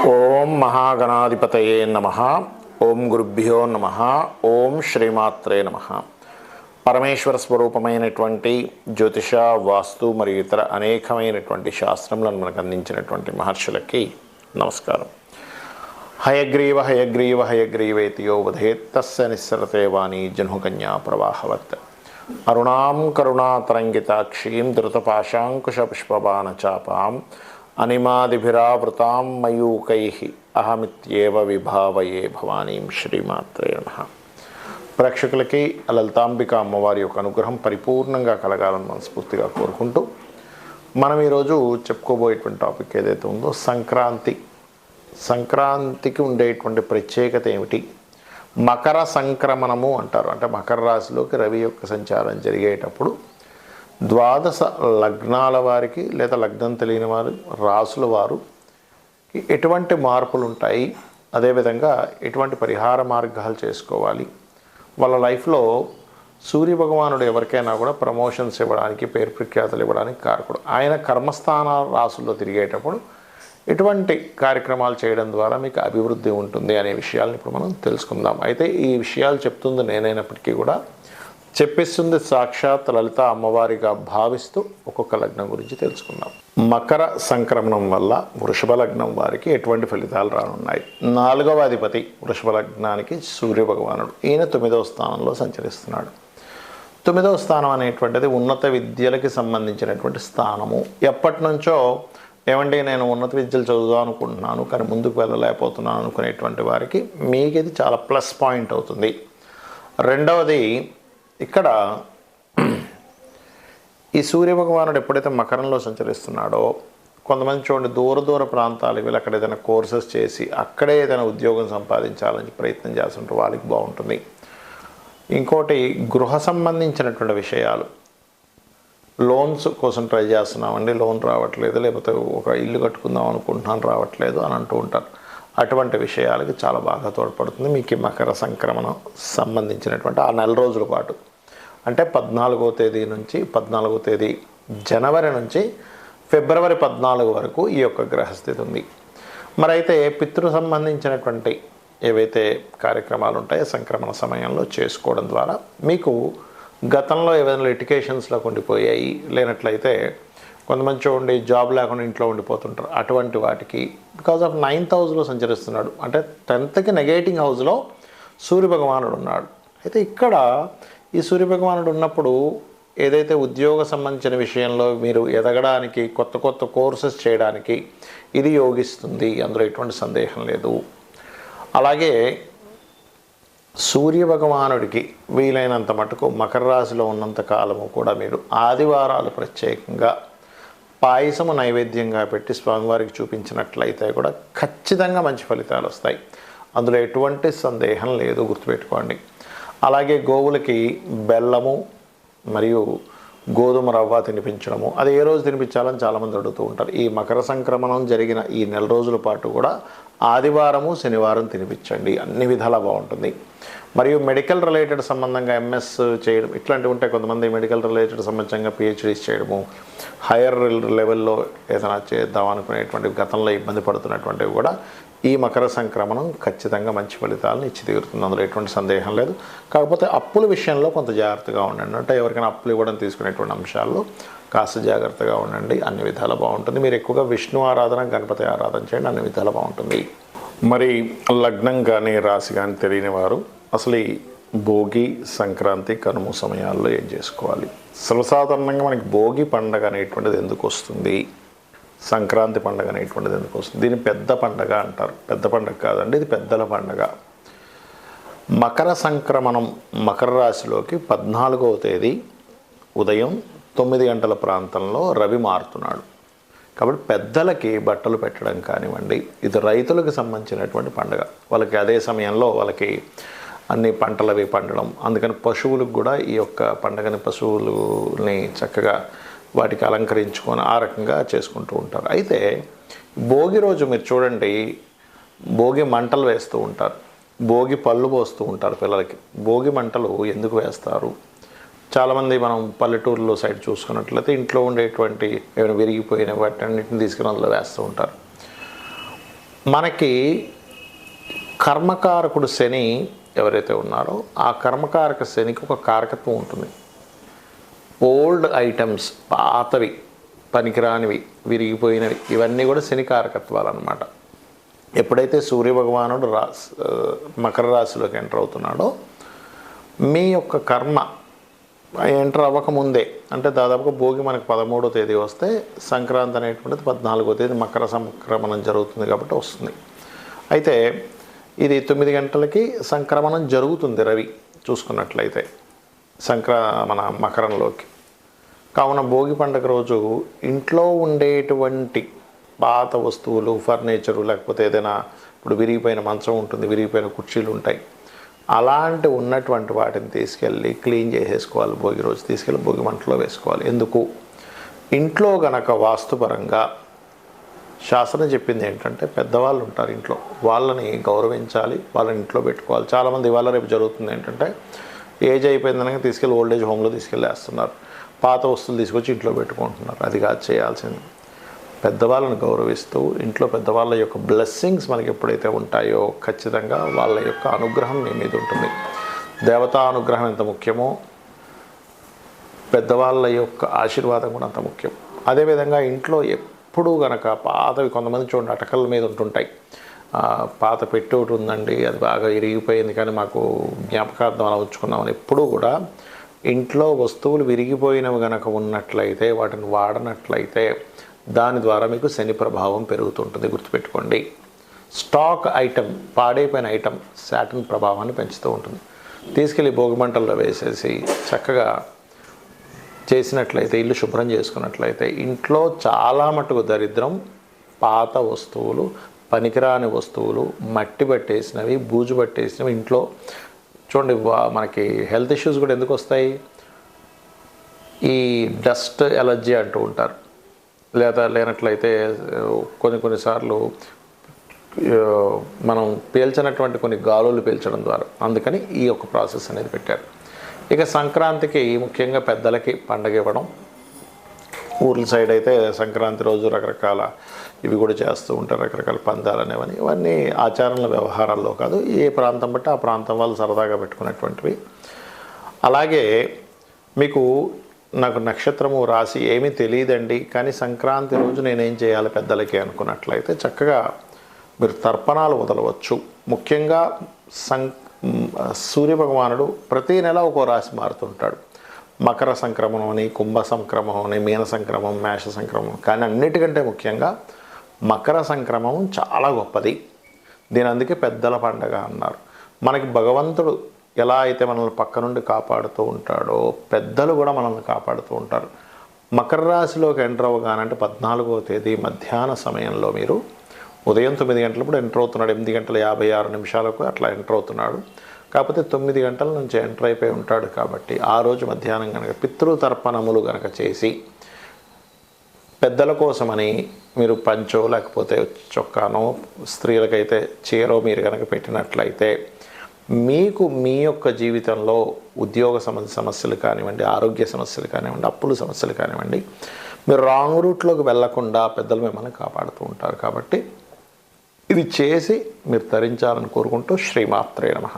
ఓం మహాగణాధిపతయే నమః. ఓం గురుభ్యో నమః. ఓం శ్రీమాత్రే నమః. పరమేశ్వర స్వరూపమైనటువంటి జ్యోతిష, వాస్తు మరియు ఇతర అనేకమైనటువంటి శాస్త్రములను మనకు అందించినటువంటి మహర్షులకి నమస్కారం. హయగ్రీవ హయగ్రీవ హయగ్రీవేతి యో వదేత్ తస్య నిస్సరతే వాణి జహ్నుకన్యా ప్రవాహవత్. అరుణాం కరుణాతరంగితాక్షీం ధృతపాశాంకుశపుష్పబాణచాపాం అనిమాదిభిరావృతాం మయూకైః అహమిత్యేవ విభావయే భవానీం. శ్రీమాత్రే నమః. ప్రేక్షకులకి లలితాంబిక అమ్మవారి యొక్క అనుగ్రహం పరిపూర్ణంగా కలగాలని మనస్ఫూర్తిగా కోరుకుంటూ మనం ఈరోజు చెప్పుకోబోయేటువంటి టాపిక్ ఏదైతే ఉందో సంక్రాంతికి ఉండేటువంటి ప్రత్యేకత ఏమిటి? మకర సంక్రమణము అంటారు. అంటే మకర రాశిలోకి రవి యొక్క సంచారం జరిగేటప్పుడు ద్వాదశ లగ్నాల వారికి లేదా లగ్నం తెలియని వారు, రాసుల వారు ఎటువంటి మార్పులు ఉంటాయి, అదేవిధంగా ఎటువంటి పరిహార మార్గాలు చేసుకోవాలి, వాళ్ళ లైఫ్లో సూర్యభగవానుడు ఎవరికైనా కూడా ప్రమోషన్స్ ఇవ్వడానికి, పేరు ప్రఖ్యాతలు ఇవ్వడానికి కారకుడు. ఆయన కర్మస్థాన రాసుల్లో తిరిగేటప్పుడు ఎటువంటి కార్యక్రమాలు చేయడం ద్వారా మీకు అభివృద్ధి ఉంటుంది అనే విషయాలను ఇప్పుడు మనం తెలుసుకుందాం. అయితే ఈ విషయాలు చెప్తుంది నేనైనప్పటికీ కూడా చెప్పిస్తుంది సాక్షాత్ లలిత అమ్మవారిగా భావిస్తూ ఒక్కొక్క లగ్నం గురించి తెలుసుకుందాం. మకర సంక్రమణం వల్ల వృషభ లగ్నం వారికి ఎటువంటి ఫలితాలు రానున్నాయి? 4వ అధిపతి వృషభ లగ్నానికి సూర్యభగవానుడు. ఈయన 9వ స్థానంలో సంచరిస్తున్నాడు. 9వ స్థానం అనేటువంటిది ఉన్నత విద్యలకి సంబంధించినటువంటి స్థానము. ఎప్పటి నుంచో ఏమంటే నేను ఉన్నత విద్యలు చదువుదాం అనుకుంటున్నాను కానీ ముందుకు వెళ్ళలేకపోతున్నాను అనుకునేటువంటి వారికి మీకు ఇది చాలా ప్లస్ పాయింట్ అవుతుంది. రెండవది, ఇక్కడ ఈ సూర్యభగవానుడు ఎప్పుడైతే మకరంలో సంచరిస్తున్నాడో కొంతమంది చూడండి దూర ప్రాంతాలు వీళ్ళు అక్కడ ఏదైనా కోర్సెస్ చేసి అక్కడే ఏదైనా ఉద్యోగం సంపాదించాలని ప్రయత్నం చేస్తుంటారు, వాళ్ళకి బాగుంటుంది. ఇంకోటి, గృహ సంబంధించినటువంటి విషయాలు, లోన్స్ కోసం ట్రై చేస్తున్నామండి, లోన్ రావట్లేదు, లేకపోతే ఒక ఇల్లు కట్టుకుందాం అనుకుంటున్నాను రావట్లేదు అని అంటూ ఉంటారు. అటువంటి విషయాలకి చాలా బాగా తోడ్పడుతుంది మీకు ఈ మకర సంక్రమణం సంబంధించినటువంటి ఆ నెల రోజుల పాటు. అంటే 14వ తేదీ నుంచి 14వ తేదీ జనవరి నుంచి ఫిబ్రవరి 14 వరకు ఈ యొక్క గ్రహస్థితి ఉంది. మరి అయితే పితృ సంబంధించినటువంటి ఏవైతే కార్యక్రమాలు ఉంటాయో సంక్రమణ సమయంలో చేసుకోవడం ద్వారా మీకు గతంలో ఏవైనా లిటిగేషన్స్లో ఉండిపోయాయి, లేనట్లయితే కొంతమంది చూడండి జాబ్ లేకుండా ఇంట్లో ఉండిపోతుంటారు, అటువంటి వాటికి బికాజ్ ఆఫ్ 9th హౌస్లో సంచరిస్తున్నాడు. అంటే 10th నెగేటింగ్ హౌస్లో సూర్యభగవానుడు ఉన్నాడు. అయితే ఇక్కడ ఈ సూర్యభగవానుడు ఉన్నప్పుడు ఏదైతే ఉద్యోగ సంబంధించిన విషయంలో మీరు ఎదగడానికి, కొత్త కోర్సెస్ చేయడానికి ఇది యోగిస్తుంది, అందులో ఎటువంటి సందేహం లేదు. అలాగే సూర్యభగవానుడికి వీలైనంత మటుకు మకర రాశిలో ఉన్నంత కాలము కూడా మీరు ఆదివారాలు ప్రత్యేకంగా పాయసము నైవేద్యంగా పెట్టి స్వామివారికి చూపించినట్లయితే కూడా ఖచ్చితంగా మంచి ఫలితాలు వస్తాయి, అందులో ఎటువంటి సందేహం లేదు, గుర్తుపెట్టుకోండి. అలాగే గోవులకి బెల్లము మరియు గోధుమ రవ్వ తినిపించడము, అది ఏ రోజు తినిపించాలని చాలామంది అడుగుతూ ఉంటారు. ఈ మకర సంక్రమణం జరిగిన ఈ నెల రోజుల పాటు కూడా ఆదివారము శనివారం తినిపించండి, అన్ని విధాలా బాగుంటుంది. మరియు మెడికల్ రిలేటెడ్ సంబంధంగా ఎంఎస్ చేయడం ఇట్లాంటివి ఉంటాయి. కొంతమంది మెడికల్ రిలేటెడ్ సంబంధంగా పిహెచ్డీస్ చేయడము, హైయర్ లెవెల్లో ఏదైనా చేద్దాం అనుకునేటువంటి గతంలో ఇబ్బంది పడుతున్నటువంటివి కూడా ఈ మకర సంక్రమణం ఖచ్చితంగా మంచి ఫలితాలను ఇచ్చి తీరుతుంది, అందులో ఎటువంటి సందేహం లేదు. కాకపోతే అప్పుల విషయంలో కొంత జాగ్రత్తగా ఉండండి. అంటే ఎవరికైనా అప్పులు ఇవ్వడం తీసుకునేటువంటి అంశాల్లో కాస్త జాగ్రత్తగా ఉండండి, అన్ని విధాలా బాగుంటుంది. మీరు ఎక్కువగా విష్ణు ఆరాధన, గణపతి ఆరాధన చేయండి, అన్ని విధాలా బాగుంటుంది. మరి లగ్నం కానీ రాశి కానీ తెలియని వారు అసలు ఈ భోగి, సంక్రాంతి, కనుమ సమయాల్లో ఏం చేసుకోవాలి? సర్వసాధారణంగా మనకి భోగి పండగ అనేటువంటిది ఎందుకు వస్తుంది, సంక్రాంతి పండగ అనేటువంటిది ఎందుకు వస్తుంది? దీన్ని పెద్ద పండగ అంటారు. పెద్ద పండగ కాదండి, ఇది పెద్దల పండగ. మకర సంక్రమణం మకర రాశిలోకి 14వ తేదీ ఉదయం 9 గంటల ప్రాంతంలో రవి మారుతున్నాడు. కాబట్టి పెద్దలకి బట్టలు పెట్టడం కానివ్వండి, ఇది రైతులకు సంబంధించినటువంటి పండుగ. వాళ్ళకి అదే సమయంలో వాళ్ళకి అన్ని పంటలవి పండడం, అందుకని పశువులకు కూడా ఈ యొక్క పండుగని, పశువులని చక్కగా వాటికి అలంకరించుకొని ఆ రకంగా చేసుకుంటూ ఉంటారు. అయితే భోగి రోజు మీరు చూడండి భోగి మంటలు వేస్తూ ఉంటారు, భోగి పళ్ళు పోస్తూ ఉంటారు పిల్లలకి. భోగి మంటలు ఎందుకు వేస్తారు? చాలామంది మనం పల్లెటూరులో సైడ్ చూసుకున్నట్లయితే ఇంట్లో ఉండేటువంటి ఏమైనా విరిగిపోయిన వాటి అన్నింటిని తీసుకుని అందులో వేస్తూ ఉంటారు. మనకి కర్మకారకుడు శని ఎవరైతే ఉన్నారో ఆ కర్మకారక శనికి ఒక కారకత్వం ఉంటుంది. ఓల్డ్ ఐటమ్స్, పాతవి, పనికిరానివి, విరిగిపోయినవి, ఇవన్నీ కూడా శని కారకత్వాలు అన్నమాట. ఎప్పుడైతే సూర్యభగవానుడు మకర రాశిలోకి ఎంటర్ అవుతున్నాడో మీ యొక్క కర్మ ఎంటర్ అవ్వకముందే, అంటే దాదాపుగా భోగి మనకు 13వ తేదీ వస్తే సంక్రాంతి అనేటువంటిది 14వ తేదీ మకర సంక్రమణం జరుగుతుంది కాబట్టి వస్తుంది. అయితే ఇది 9 గంటలకి సంక్రమణం జరుగుతుంది రవి చూసుకున్నట్లయితే మన మకరంలోకి. కావున భోగి పండుగ రోజు ఇంట్లో ఉండేటువంటి పాత వస్తువులు, ఫర్నిచరు, లేకపోతే ఏదైనా ఇప్పుడు విరిగిపోయిన మంచం ఉంటుంది, విరిగిపోయిన కుర్చీలు ఉంటాయి, అలాంటి ఉన్నటువంటి వాటిని తీసుకెళ్ళి క్లీన్ చేసేసుకోవాలి. భోగి రోజు తీసుకెళ్ళి భోగి మంటలో వేసుకోవాలి. ఎందుకు? ఇంట్లో గనక వాస్తుపరంగా శాస్త్రం చెప్పింది ఏంటంటే పెద్దవాళ్ళు ఉంటారు ఇంట్లో, వాళ్ళని గౌరవించాలి, వాళ్ళని ఇంట్లో పెట్టుకోవాలి. చాలామంది ఇవాళ రేపు జరుగుతుంది ఏంటంటే ఏజ్ అయిపోయిందనగా తీసుకెళ్ళి ఓల్డేజ్ హోమ్లో తీసుకెళ్ళేస్తున్నారు, పాత వస్తువులు తీసుకొచ్చి ఇంట్లో పెట్టుకుంటున్నారు. అది కాదు చేయాల్సింది. పెద్దవాళ్ళని గౌరవిస్తూ ఇంట్లో పెద్దవాళ్ళ యొక్క బ్లెస్సింగ్స్ మనకి ఎప్పుడైతే ఉంటాయో ఖచ్చితంగా వాళ్ళ యొక్క అనుగ్రహం మీ మీద ఉంటుంది. దేవతా అనుగ్రహం ఎంత ముఖ్యమో పెద్దవాళ్ళ యొక్క ఆశీర్వాదం కూడా అంత ముఖ్యం. అదేవిధంగా ఇంట్లో ఎప్పుడూ గనక పాతవి, కొంతమంది చూడండి అటకల మీద ఉంటుంటాయి, పాత పెట్టి ఒకటి ఉందండి, అది బాగా ఇరిగిపోయింది కానీ మాకు జ్ఞాపకార్థం అలా ఉంచుకున్నామని. ఎప్పుడూ కూడా ఇంట్లో వస్తువులు విరిగిపోయినవి గనక ఉన్నట్లయితే, వాటిని వాడనట్లయితే దాని ద్వారా మీకు శని ప్రభావం పెరుగుతుంటుంది. గుర్తుపెట్టుకోండి. స్టాక్ ఐటమ్, పాడైపోయిన ఐటమ్ శాటర్న్ ప్రభావాన్ని పెంచుతూ ఉంటుంది. తీసుకెళ్ళి భోగిమంటల్లో వేసేసి చక్కగా చేసినట్లయితే, ఇల్లు శుభ్రం చేసుకున్నట్లయితే ఇంట్లో చాలా మటుకు దరిద్రం, పాత వస్తువులు, పనికిరాని వస్తువులు, మట్టి పట్టేసినవి, బూజు పట్టేసినవి ఇంట్లో చూడండి. మనకి హెల్త్ ఇష్యూస్ కూడా ఎందుకు వస్తాయి? ఈ డస్ట్ ఎలర్జీ అంటూ ఉంటారు. లేదా లేనట్లయితే కొన్నిసార్లు మనం పీల్చినటువంటి కొన్ని గాలులు పీల్చడం ద్వారా, అందుకని ఈ యొక్క ప్రాసెస్ అనేది పెట్టారు. ఇక సంక్రాంతికి ముఖ్యంగా పెద్దలకి పండగ ఇవ్వడం. ఊర్ల సైడ్ అయితే సంక్రాంతి రోజు రకరకాల ఇవి కూడా చేస్తూ ఉంటారు, రకరకాల పందాలు అనేవని. ఇవన్నీ ఆచారాల వ్యవహారాల్లో కాదు, ఏ ప్రాంతం బట్టి ఆ ప్రాంతం వాళ్ళు సరదాగా పెట్టుకునేటువంటివి. అలాగే మీకు నాకు నక్షత్రము రాశి ఏమీ తెలియదండి, కానీ సంక్రాంతి రోజు నేనేం చేయాలి పెద్దలకి అనుకున్నట్లయితే చక్కగా మీరు తర్పణాలు వదలవచ్చు. ముఖ్యంగా సూర్యభగవానుడు ప్రతీ నెల ఒక్కో రాశి మారుతుంటాడు. మకర సంక్రమణం అని, కుంభ సంక్రమణం అని, మీన సంక్రమం, మేష సంక్రమం. కానీ అన్నిటికంటే ముఖ్యంగా మకర సంక్రమణం చాలా గొప్పది. దీని అందుకే పెద్దల పండగ అన్నారు. మనకి భగవంతుడు ఎలా అయితే మనల్ని పక్క నుండి కాపాడుతూ ఉంటాడో పెద్దలు కూడా మనల్ని కాపాడుతూ ఉంటారు. మకర రాశిలోకి ఎంటర్ అవ్వగానంటే 14వ తేదీ మధ్యాహ్న సమయంలో మీరు ఉదయం 9 గంటలప్పుడు ఎంటర్ అవుతున్నాడు. 8:56 అట్లా ఎంటర్ అవుతున్నాడు. కాకపోతే 9 గంటల నుంచి ఎంటర్ అయిపోయి ఉంటాడు కాబట్టి ఆ రోజు మధ్యాహ్నం కనుక పితృతర్పణములు కనుక చేసి పెద్దల కోసమని మీరు పంచో లేకపోతే చొక్కానో, స్త్రీలకైతే చీరో మీరు కనుక పెట్టినట్లయితే మీకు మీ యొక్క జీవితంలో ఉద్యోగ సమస్యలు కానివ్వండి, ఆరోగ్య సమస్యలు కానివ్వండి, అప్పుల సమస్యలు కానివ్వండి, మీరు రాంగ్ రూట్లోకి వెళ్లకుండా పెద్దలు మిమ్మల్ని కాపాడుతూ ఉంటారు. కాబట్టి ఇది చేసి మీరు తరించాలని కోరుకుంటూ శ్రీమాత్రే నమః.